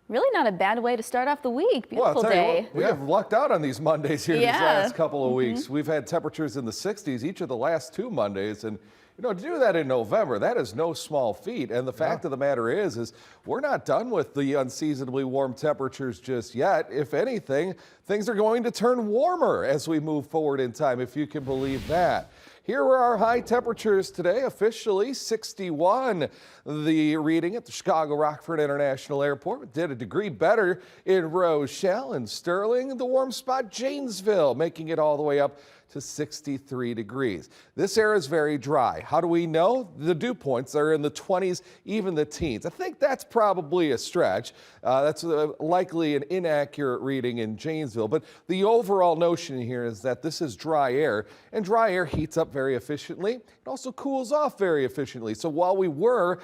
Really not a bad way to start off the week. Well, I'll Beautiful tell you day. what, we have lucked out on these Mondays here these Yeah. last couple of weeks. We've had temperatures in the 60s each of the last 2 Mondays, and to do that in November, that is no small feat. And the fact of the matter is we're not done with the unseasonably warm temperatures just yet. If anything, things are going to turn warmer as we move forward in time, if you can believe that. Here are our high temperatures today. Officially 61 the reading at the Chicago Rockford International Airport. We did a degree better in Rochelle and Sterling. The warm spot Janesville, making it all the way up to 63 degrees. This air is very dry. How do we know? The dew points are in the 20s, even the teens. I think that's probably a stretch. That's likely an inaccurate reading in Janesville, but the overall notion here is that this is dry air, and dry air heats up very efficiently. It also cools off very efficiently. So while we were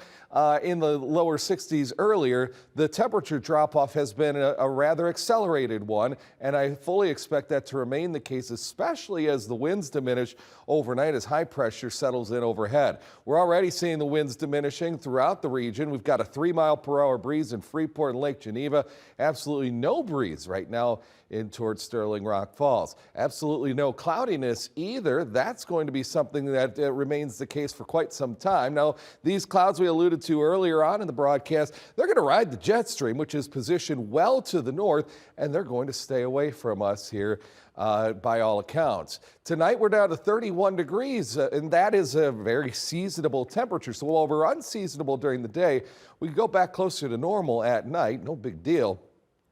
in the lower 60s earlier, the temperature drop-off has been a rather accelerated one, and I fully expect that to remain the case, especially as the winds diminish overnight as high pressure settles in overhead. We're already seeing the winds diminishing throughout the region. We've got a 3-mile-per-hour breeze in Freeport and Lake Geneva. Absolutely no breeze right now in towards Sterling Rock Falls. Absolutely no cloudiness either. That's going to be something that remains the case for quite some time. Now, these clouds we alluded to earlier on in the broadcast, they're going to ride the jet stream, which is positioned well to the north, and they're going to stay away from us here by all accounts. Tonight we're down to 31 degrees, and that is a very seasonable temperature. So while we're unseasonable during the day, we go back closer to normal at night. No big deal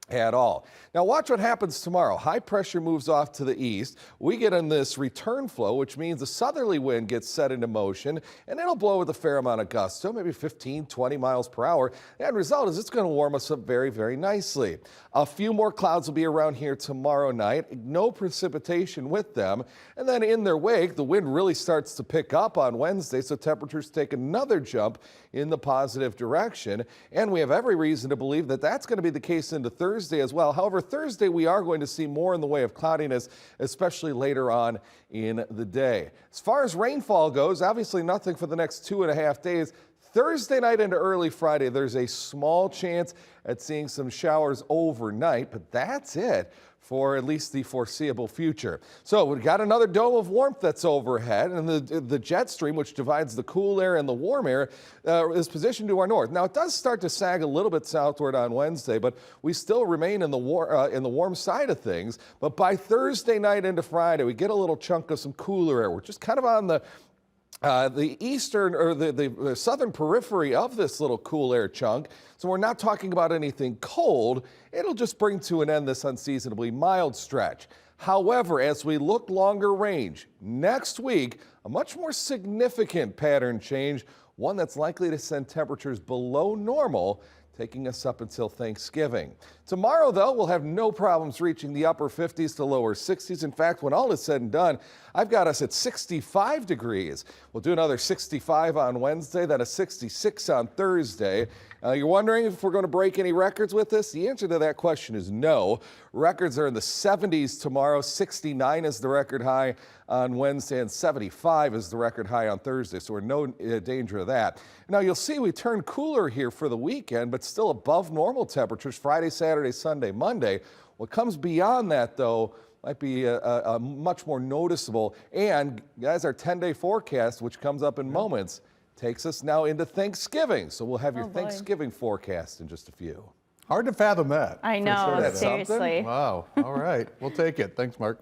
at all. Now watch what happens tomorrow. High pressure moves off to the east. We get in this return flow, which means a southerly wind gets set into motion, and it'll blow with a fair amount of gusto, maybe 15, 20 miles per hour. The end result is it's going to warm us up very, very nicely. A few more clouds will be around here tomorrow night. No precipitation with them. And then in their wake, the wind really starts to pick up on Wednesday, so temperatures take another jump in the positive direction. And we have every reason to believe that that's going to be the case into Thursday as well. However, Thursday we are going to see more in the way of cloudiness, especially later on in the day. As far as rainfall goes, obviously nothing for the next 2.5 days. Thursday night into early Friday, there's a small chance at seeing some showers overnight, but that's it for at least the foreseeable future. So we've got another dome of warmth that's overhead, and the jet stream, which divides the cool air and the warm air, is positioned to our north. Now, it does start to sag a little bit southward on Wednesday, but we still remain in the warm side of things. But by Thursday night into Friday, we get a little chunk of some cooler air. We're just kind of on the eastern or the southern periphery of this little cool air chunk. So we're not talking about anything cold. It'll just bring to an end this unseasonably mild stretch. However, as we look longer range, next week, a much more significant pattern change, one that's likely to send temperatures below normal, taking us up until Thanksgiving. Tomorrow, though, we'll have no problems reaching the upper 50s to lower 60s. In fact, when all is said and done, I've got us at 65 degrees. We'll do another 65 on Wednesday, then a 66 on Thursday. You're wondering if we're going to break any records with this? The answer to that question is no. Records are in the 70s tomorrow. 69 is the record high on Wednesday, and 75 is the record high on Thursday, so we're in no danger of that. Now, you'll see we turn cooler here for the weekend, but still above normal temperatures Friday, Saturday, Sunday, Monday. What comes beyond that, though, might be a much more noticeable. And guys, our 10-day forecast, which comes up in moments, takes us now into Thanksgiving. So we'll have your Thanksgiving forecast in just a few. Hard to fathom that. I know, sure. seriously. Wow. All right. We'll take it. Thanks, Mark.